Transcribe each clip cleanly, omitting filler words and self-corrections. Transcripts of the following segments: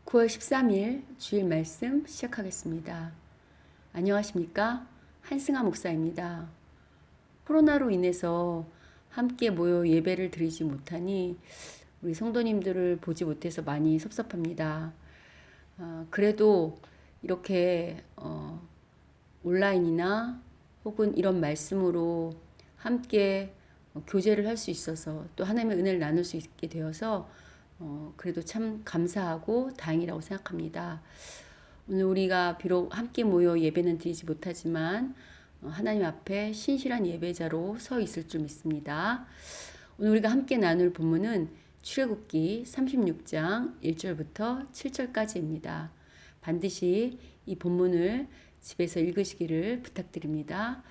9월 13일 주일 말씀 시작하겠습니다. 안녕하십니까? 한승아 목사입니다. 코로나로 인해서 함께 모여 예배를 드리지 못하니 우리 성도님들을 보지 못해서 많이 섭섭합니다. 그래도 이렇게 온라인이나 혹은 이런 말씀으로 함께 교제를 할 수 있어서 또 하나님의 은혜를 나눌 수 있게 되어서 그래도 참 감사하고 다행이라고 생각합니다. 오늘 우리가 비록 함께 모여 예배는 드리지 못하지만 하나님 앞에 신실한 예배자로 서 있을 줄 믿습니다. 오늘 우리가 함께 나눌 본문은 출애굽기 36장 1절부터 7절까지입니다. 반드시 이 본문을 집에서 읽으시기를 부탁드립니다.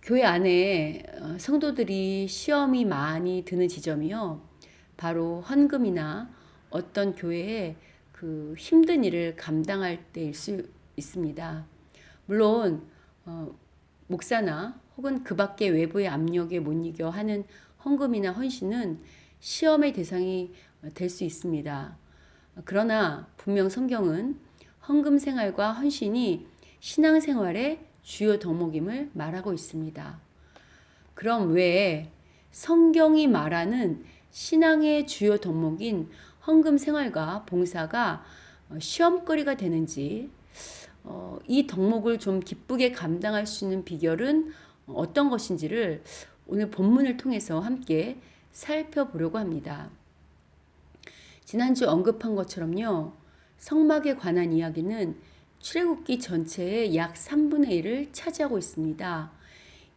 교회 안에 성도들이 시험이 많이 드는 지점이요. 바로 헌금이나 어떤 교회에 그 힘든 일을 감당할 때일 수 있습니다. 물론 목사나 혹은 그 밖의 외부의 압력에 못 이겨 하는 헌금이나 헌신은 시험의 대상이 될 수 있습니다. 그러나 분명 성경은 헌금 생활과 헌신이 신앙생활의 주요 덕목임을 말하고 있습니다. 그럼 왜 성경이 말하는 신앙의 주요 덕목인 헌금 생활과 봉사가 시험거리가 되는지, 이 덕목을 좀 기쁘게 감당할 수 있는 비결은 어떤 것인지를 오늘 본문을 통해서 함께 살펴보려고 합니다. 지난주 언급한 것처럼요, 성막에 관한 이야기는 출애굽기 전체의 약 3분의 1을 차지하고 있습니다.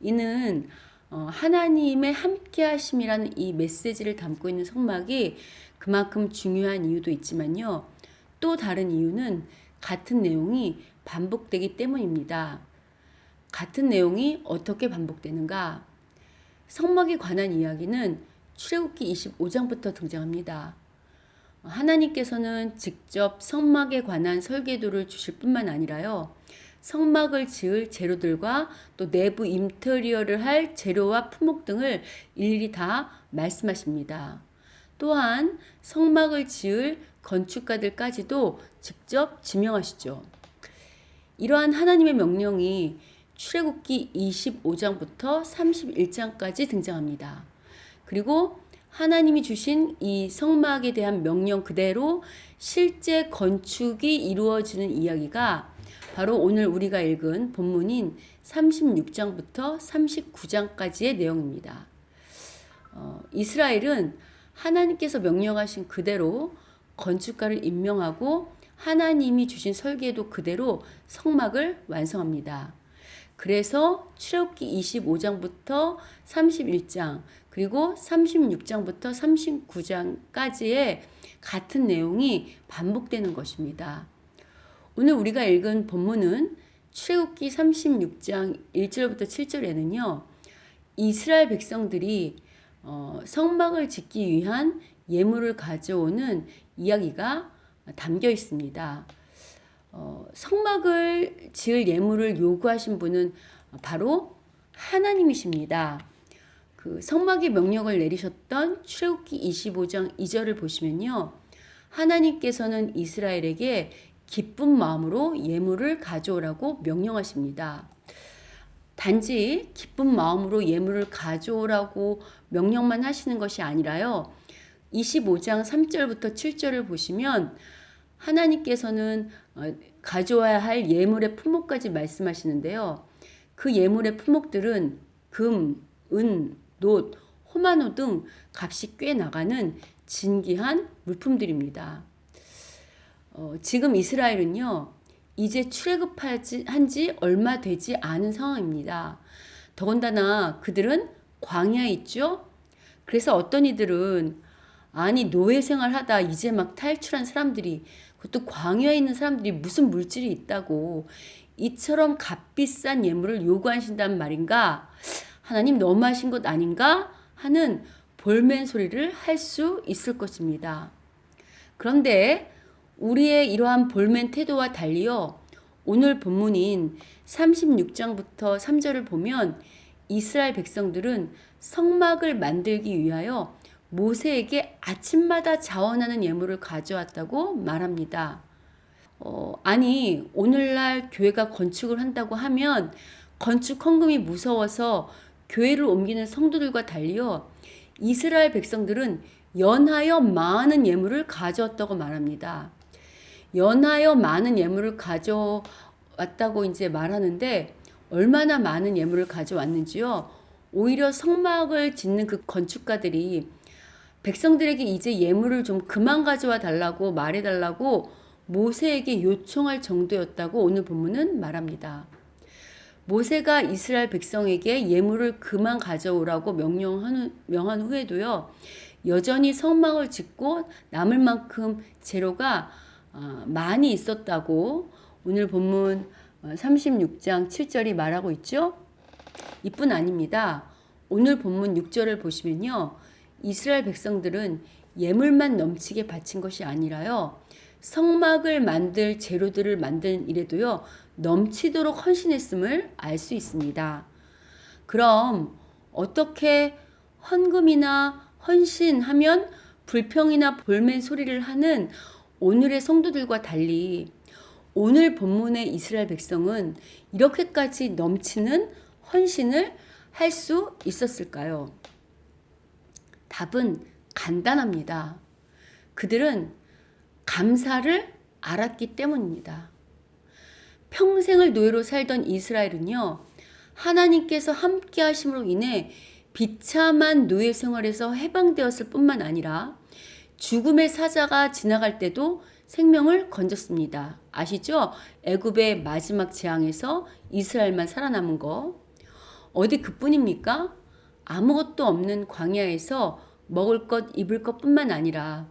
이는 하나님의 함께 하심이라는 이 메시지를 담고 있는 성막이 그만큼 중요한 이유도 있지만요. 또 다른 이유는 같은 내용이 반복되기 때문입니다. 같은 내용이 어떻게 반복되는가? 성막에 관한 이야기는 출애굽기 25장부터 등장합니다. 하나님께서는 직접 성막에 관한 설계도를 주실 뿐만 아니라요. 성막을 지을 재료들과 또 내부 인테리어를 할 재료와 품목 등을 일일이 다 말씀하십니다. 또한 성막을 지을 건축가들까지도 직접 지명하시죠. 이러한 하나님의 명령이 출애굽기 25장부터 31장까지 등장합니다. 그리고 하나님이 주신 이 성막에 대한 명령 그대로 실제 건축이 이루어지는 이야기가 바로 오늘 우리가 읽은 본문인 36장부터 39장까지의 내용입니다. 이스라엘은 하나님께서 명령하신 그대로 건축가를 임명하고 하나님이 주신 설계도 그대로 성막을 완성합니다. 그래서 출애굽기 25장부터 31장 그리고 36장부터 39장까지의 같은 내용이 반복되는 것입니다. 오늘 우리가 읽은 본문은 출애굽기 36장 1절부터 7절에는요. 이스라엘 백성들이 성막을 짓기 위한 예물을 가져오는 이야기가 담겨 있습니다. 성막을 지을 예물을 요구하신 분은 바로 하나님이십니다. 그 성막의 명령을 내리셨던 출애굽기 25장 2절을 보시면요. 하나님께서는 이스라엘에게 기쁜 마음으로 예물을 가져오라고 명령하십니다. 단지 기쁜 마음으로 예물을 가져오라고 명령만 하시는 것이 아니라요. 25장 3절부터 7절을 보시면 하나님께서는 가져와야 할 예물의 품목까지 말씀하시는데요. 그 예물의 품목들은 금, 은, 놋, 호마노 등 값이 꽤 나가는 진귀한 물품들입니다. 지금 이스라엘은요. 이제 출애굽한 지 얼마 되지 않은 상황입니다. 더군다나 그들은 광야에 있죠. 그래서 어떤 이들은 아니 노예 생활하다 이제 막 탈출한 사람들이 그것도 광야에 있는 사람들이 무슨 물질이 있다고 이처럼 값비싼 예물을 요구하신단 말인가? 하나님 너무하신 것 아닌가? 하는 볼멘 소리를 할 수 있을 것입니다. 그런데 우리의 이러한 볼멘 태도와 달리요. 오늘 본문인 36장부터 3절을 보면 이스라엘 백성들은 성막을 만들기 위하여 모세에게 아침마다 자원하는 예물을 가져왔다고 말합니다. 아니, 오늘날 교회가 건축을 한다고 하면 건축 헌금이 무서워서 교회를 옮기는 성도들과 달리요, 이스라엘 백성들은 연하여 많은 예물을 가져왔다고 말합니다. 연하여 많은 예물을 가져왔다고 이제 말하는데, 얼마나 많은 예물을 가져왔는지요. 오히려 성막을 짓는 그 건축가들이 백성들에게 이제 예물을 좀 그만 가져와 달라고 말해달라고 모세에게 요청할 정도였다고 오늘 본문은 말합니다. 모세가 이스라엘 백성에게 예물을 그만 가져오라고 명한 후에도요, 여전히 성막을 짓고 남을 만큼 재료가 많이 있었다고 오늘 본문 36장 7절이 말하고 있죠. 이뿐 아닙니다. 오늘 본문 6절을 보시면요, 이스라엘 백성들은 예물만 넘치게 바친 것이 아니라요, 성막을 만들 재료들을 만드는 일에도요, 넘치도록 헌신했음을 알 수 있습니다. 그럼 어떻게 헌금이나 헌신하면 불평이나 볼멘 소리를 하는 오늘의 성도들과 달리 오늘 본문의 이스라엘 백성은 이렇게까지 넘치는 헌신을 할 수 있었을까요? 답은 간단합니다. 그들은 감사를 알았기 때문입니다. 평생을 노예로 살던 이스라엘은요, 하나님께서 함께 하심으로 인해 비참한 노예 생활에서 해방되었을 뿐만 아니라 죽음의 사자가 지나갈 때도 생명을 건졌습니다. 아시죠? 애굽의 마지막 재앙에서 이스라엘만 살아남은 거. 어디 그뿐입니까? 아무것도 없는 광야에서 먹을 것, 입을 것뿐만 아니라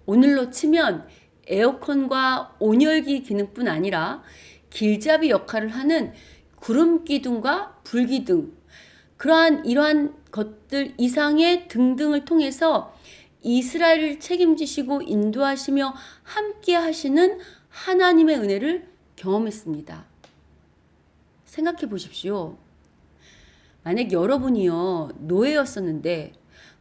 오늘로 치면 에어컨과 온열기 기능뿐 아니라 길잡이 역할을 하는 구름 기둥과 불 기둥, 이러한 것들 이상의 등등을 통해서 이스라엘을 책임지시고 인도하시며 함께 하시는 하나님의 은혜를 경험했습니다. 생각해 보십시오. 만약 여러분이요, 노예였었는데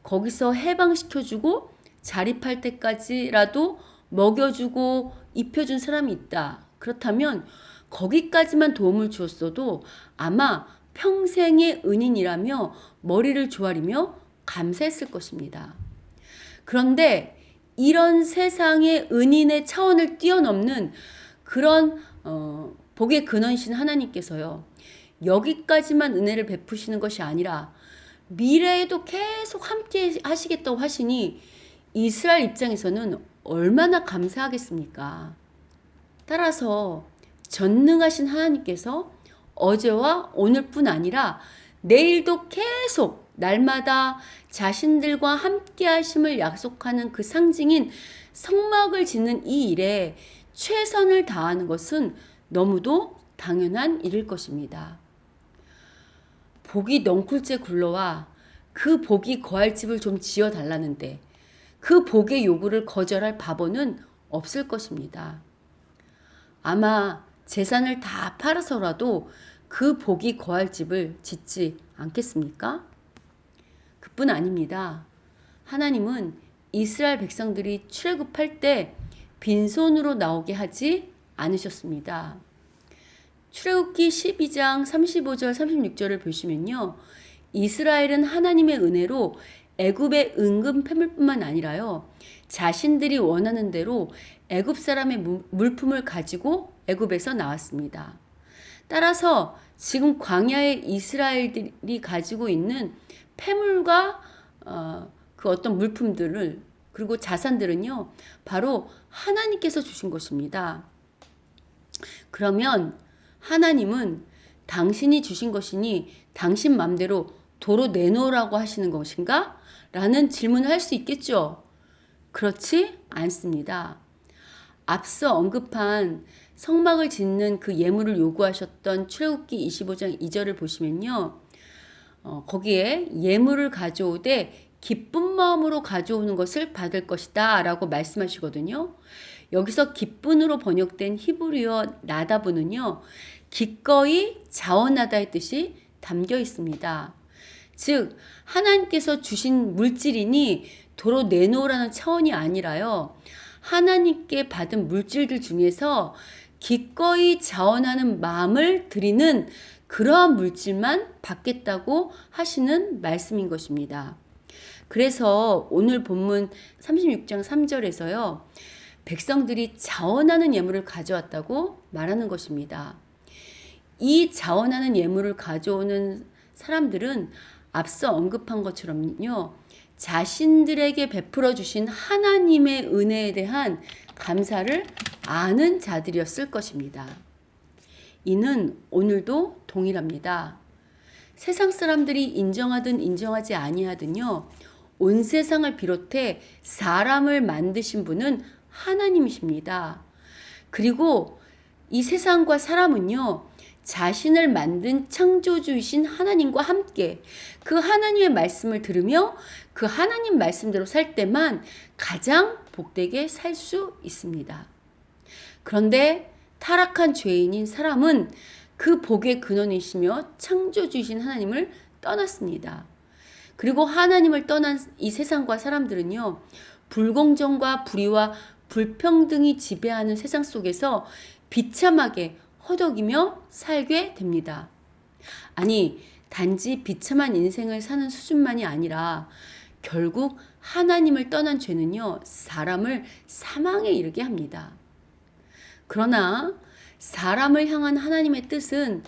거기서 해방시켜주고 자립할 때까지라도 먹여주고 입혀준 사람이 있다. 그렇다면 거기까지만 도움을 주었어도 아마 평생의 은인이라며 머리를 조아리며 감사했을 것입니다. 그런데 이런 세상의 은인의 차원을 뛰어넘는 그런 복의 근원이신 하나님께서요, 여기까지만 은혜를 베푸시는 것이 아니라 미래에도 계속 함께 하시겠다고 하시니 이스라엘 입장에서는 얼마나 감사하겠습니까? 따라서 전능하신 하나님께서 어제와 오늘뿐 아니라 내일도 계속 날마다 자신들과 함께 하심을 약속하는 그 상징인 성막을 짓는 이 일에 최선을 다하는 것은 너무도 당연한 일일 것입니다. 복이 넝쿨째 굴러와 그 복이 거할 집을 좀 지어달라는데 그 복의 요구를 거절할 바보는 없을 것입니다. 아마 재산을 다 팔아서라도 그 복이 거할 집을 짓지 않겠습니까? 그뿐 아닙니다. 하나님은 이스라엘 백성들이 출애굽할 때 빈손으로 나오게 하지 않으셨습니다. 출애굽기 12장 35절 36절을 보시면요, 이스라엘은 하나님의 은혜로 애굽의 은금 패물뿐만 아니라요, 자신들이 원하는 대로 애굽 사람의 물품을 가지고 애굽에서 나왔습니다. 따라서 지금 광야의 이스라엘들이 가지고 있는 패물과 그 어떤 물품들을, 그리고 자산들은요, 바로 하나님께서 주신 것입니다. 그러면 하나님은 당신이 주신 것이니 당신 맘대로 도로 내놓으라고 하시는 것인가? 라는 질문을 할 수 있겠죠. 그렇지 않습니다. 앞서 언급한 성막을 짓는 그 예물을 요구하셨던 출애굽기 25장 2절을 보시면요, 거기에 예물을 가져오되 기쁜 마음으로 가져오는 것을 받을 것이다 라고 말씀하시거든요. 여기서 기쁨으로 번역된 히브리어 나다브는요, 기꺼이 자원하다의 뜻이 담겨 있습니다. 즉 하나님께서 주신 물질이니 도로 내놓으라는 차원이 아니라요. 하나님께 받은 물질들 중에서 기꺼이 자원하는 마음을 드리는 그러한 물질만 받겠다고 하시는 말씀인 것입니다. 그래서 오늘 본문 36장 3절에서요. 백성들이 자원하는 예물을 가져왔다고 말하는 것입니다. 이 자원하는 예물을 가져오는 사람들은 앞서 언급한 것처럼요. 자신들에게 베풀어 주신 하나님의 은혜에 대한 감사를 아는 자들이었을 것입니다. 이는 오늘도 동일합니다. 세상 사람들이 인정하든 인정하지 아니하든요. 온 세상을 비롯해 사람을 만드신 분은 하나님이십니다. 그리고 이 세상과 사람은요. 자신을 만든 창조주이신 하나님과 함께 그 하나님의 말씀을 들으며 그 하나님 말씀대로 살 때만 가장 복되게 살 수 있습니다. 그런데 타락한 죄인인 사람은 그 복의 근원이시며 창조주이신 하나님을 떠났습니다. 그리고 하나님을 떠난 이 세상과 사람들은요. 불공정과 불의와 불평등이 지배하는 세상 속에서 비참하게 허덕이며 살게 됩니다. 아니, 단지 비참한 인생을 사는 수준만이 아니라 결국 하나님을 떠난 죄는요, 사람을 사망에 이르게 합니다. 그러나 사람을 향한 하나님의 뜻은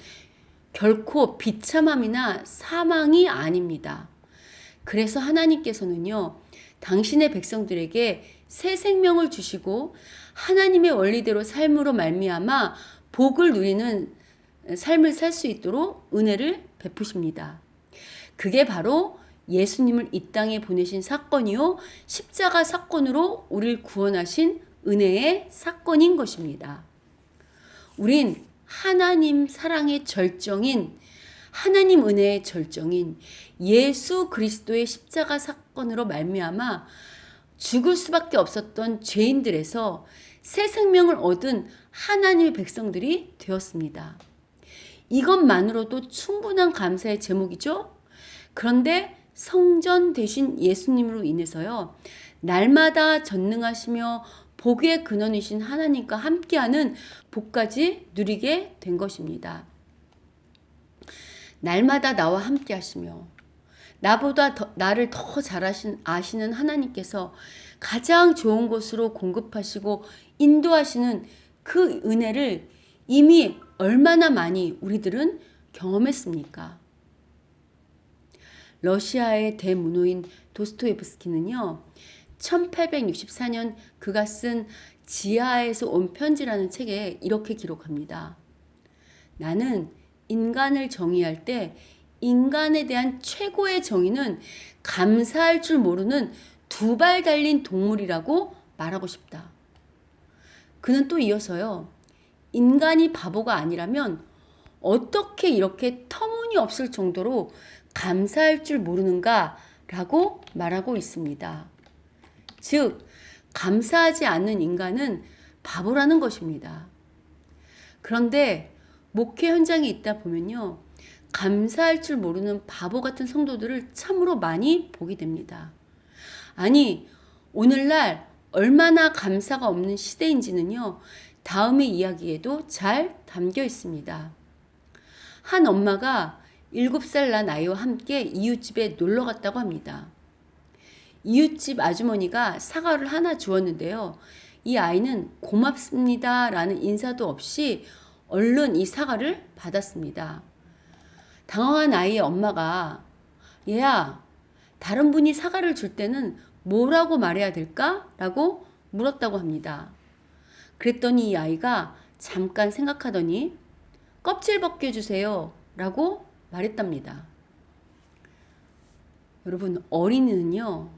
결코 비참함이나 사망이 아닙니다. 그래서 하나님께서는요, 당신의 백성들에게 새 생명을 주시고 하나님의 원리대로 삶으로 말미암아 복을 누리는 삶을 살 수 있도록 은혜를 베푸십니다. 그게 바로 예수님을 이 땅에 보내신 사건이요, 십자가 사건으로 우리를 구원하신 은혜의 사건인 것입니다. 우린 하나님 사랑의 절정인, 하나님 은혜의 절정인 예수 그리스도의 십자가 사건으로 말미암아 죽을 수밖에 없었던 죄인들에서 새 생명을 얻은 하나님의 백성들이 되었습니다. 이것만으로도 충분한 감사의 제목이죠. 그런데 성전 되신 예수님으로 인해서요. 날마다 전능하시며 복의 근원이신 하나님과 함께하는 복까지 누리게 된 것입니다. 날마다 나와 함께 하시며 나보다 나를 더 잘 아시는 하나님께서 가장 좋은 곳으로 공급하시고 인도하시는 그 은혜를 이미 얼마나 많이 우리들은 경험했습니까? 러시아의 대문호인 도스토옙스키는요. 1864년 그가 쓴 지하에서 온 편지라는 책에 이렇게 기록합니다. 나는 인간을 정의할 때 인간에 대한 최고의 정의는 감사할 줄 모르는 두 발 달린 동물이라고 말하고 싶다. 그는 또 이어서요. 인간이 바보가 아니라면 어떻게 이렇게 터무니없을 정도로 감사할 줄 모르는가 라고 말하고 있습니다. 즉, 감사하지 않는 인간은 바보라는 것입니다. 그런데 목회 현장에 있다 보면요. 감사할 줄 모르는 바보 같은 성도들을 참으로 많이 보게 됩니다. 아니, 오늘날 얼마나 감사가 없는 시대인지는요. 다음의 이야기에도 잘 담겨 있습니다. 한 엄마가 7살 난 아이와 함께 이웃집에 놀러 갔다고 합니다. 이웃집 아주머니가 사과를 하나 주었는데요. 이 아이는 고맙습니다 라는 인사도 없이 얼른 이 사과를 받았습니다. 당황한 아이의 엄마가 얘야, 다른 분이 사과를 줄 때는 뭐라고 말해야 될까? 라고 물었다고 합니다. 그랬더니 이 아이가 잠깐 생각하더니 껍질 벗겨주세요 라고 말했답니다. 여러분, 어린이는요,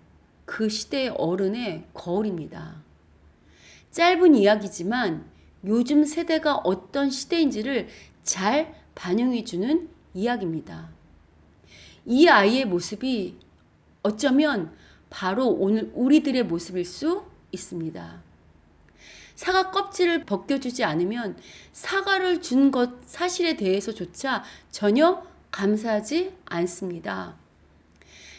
그 시대의 어른의 거울입니다. 짧은 이야기지만 요즘 세대가 어떤 시대인지를 잘 반영해주는 이야기입니다. 이 아이의 모습이 어쩌면 바로 오늘 우리들의 모습일 수 있습니다. 사과 껍질을 벗겨주지 않으면 사과를 준 것 사실에 대해서조차 전혀 감사하지 않습니다.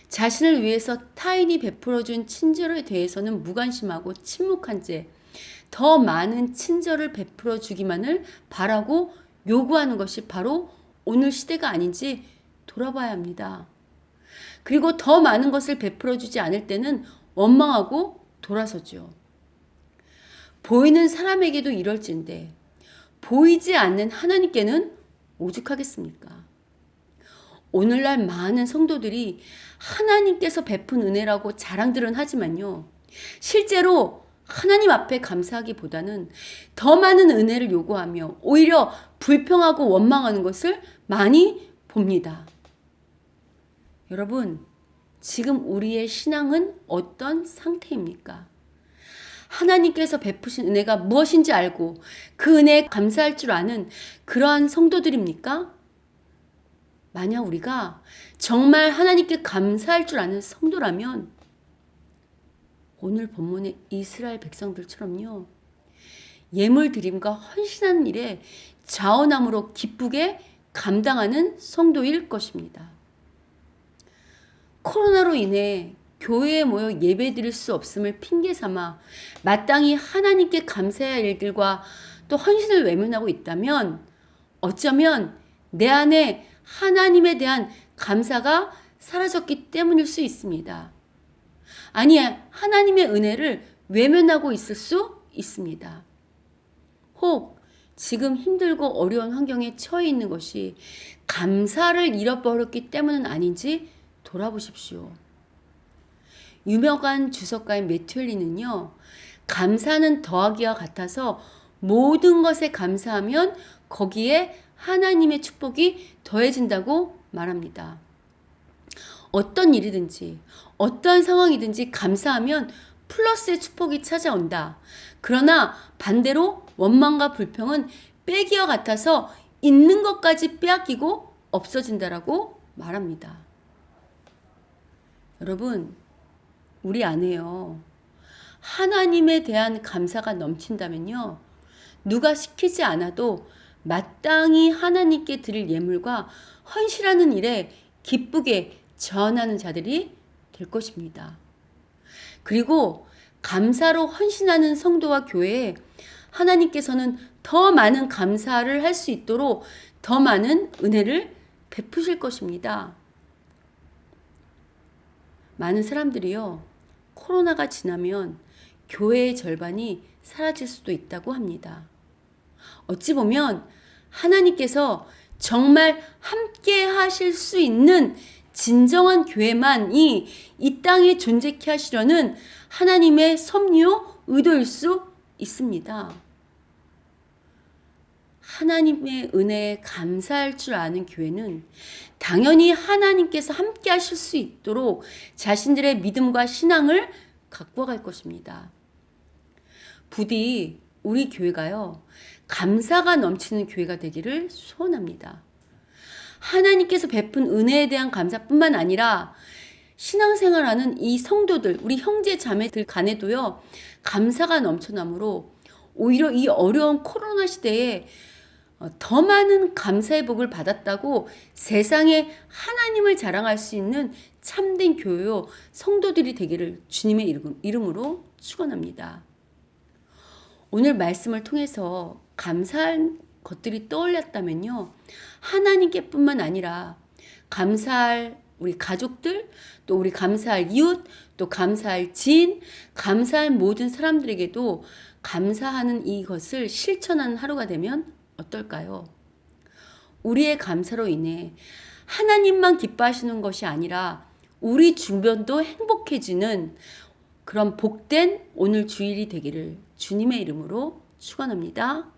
자신을 위해서 타인이 베풀어준 친절에 대해서는 무관심하고 침묵한 채 더 많은 친절을 베풀어 주기만을 바라고 요구하는 것이 바로 오늘 시대가 아닌지 돌아봐야 합니다. 그리고 더 많은 것을 베풀어 주지 않을 때는 원망하고 돌아서죠. 보이는 사람에게도 이럴진데 보이지 않는 하나님께는 오죽하겠습니까? 오늘날 많은 성도들이 하나님께서 베푼 은혜라고 자랑들은 하지만요. 실제로 하나님 앞에 감사하기보다는 더 많은 은혜를 요구하며 오히려 불평하고 원망하는 것을 많이 봅니다. 여러분, 지금 우리의 신앙은 어떤 상태입니까? 하나님께서 베푸신 은혜가 무엇인지 알고 그 은혜에 감사할 줄 아는 그러한 성도들입니까? 만약 우리가 정말 하나님께 감사할 줄 아는 성도라면 오늘 본문의 이스라엘 백성들처럼요. 예물 드림과 헌신하는 일에 자원함으로 기쁘게 감당하는 성도일 것입니다. 코로나로 인해 교회에 모여 예배드릴 수 없음을 핑계 삼아 마땅히 하나님께 감사해야 할 일들과 또 헌신을 외면하고 있다면 어쩌면 내 안에 하나님에 대한 감사가 사라졌기 때문일 수 있습니다. 아니, 하나님의 은혜를 외면하고 있을 수 있습니다. 혹 지금 힘들고 어려운 환경에 처해 있는 것이 감사를 잃어버렸기 때문은 아닌지 돌아보십시오. 유명한 주석가인 매튜 헨리는요. 감사는 더하기와 같아서 모든 것에 감사하면 거기에 하나님의 축복이 더해진다고 말합니다. 어떤 일이든지 어떠한 상황이든지 감사하면 플러스의 축복이 찾아온다. 그러나 반대로 원망과 불평은 빼기와 같아서 있는 것까지 빼앗기고 없어진다라고 말합니다. 여러분, 우리 안에요. 하나님에 대한 감사가 넘친다면요. 누가 시키지 않아도 마땅히 하나님께 드릴 예물과 헌신하는 일에 기쁘게 전하는 자들이 될 것입니다. 그리고 감사로 헌신하는 성도와 교회에 하나님께서는 더 많은 감사를 할 수 있도록 더 많은 은혜를 베푸실 것입니다. 많은 사람들이요, 코로나가 지나면 교회의 절반이 사라질 수도 있다고 합니다. 어찌 보면 하나님께서 정말 함께 하실 수 있는 진정한 교회만이 이 땅에 존재케 하시려는 하나님의 섭리요 의도일 수 있습니다. 하나님의 은혜에 감사할 줄 아는 교회는 당연히 하나님께서 함께 하실 수 있도록 자신들의 믿음과 신앙을 갖고 갈 것입니다. 부디 우리 교회가요, 감사가 넘치는 교회가 되기를 소원합니다. 하나님께서 베푼 은혜에 대한 감사뿐만 아니라 신앙생활하는 이 성도들, 우리 형제 자매들 간에도요, 감사가 넘쳐나므로 오히려 이 어려운 코로나 시대에 더 많은 감사의 복을 받았다고 세상에 하나님을 자랑할 수 있는 참된 교회요 성도들이 되기를 주님의 이름으로 축원합니다. 오늘 말씀을 통해서 감사한 것들이 떠올렸다면요. 하나님께 뿐만 아니라 감사할 우리 가족들, 또 우리 감사할 이웃, 또 감사할 지인, 감사할 모든 사람들에게도 감사하는 이것을 실천하는 하루가 되면 어떨까요? 우리의 감사로 인해 하나님만 기뻐하시는 것이 아니라 우리 주변도 행복해지는 그런 복된 오늘 주일이 되기를 주님의 이름으로 축원합니다.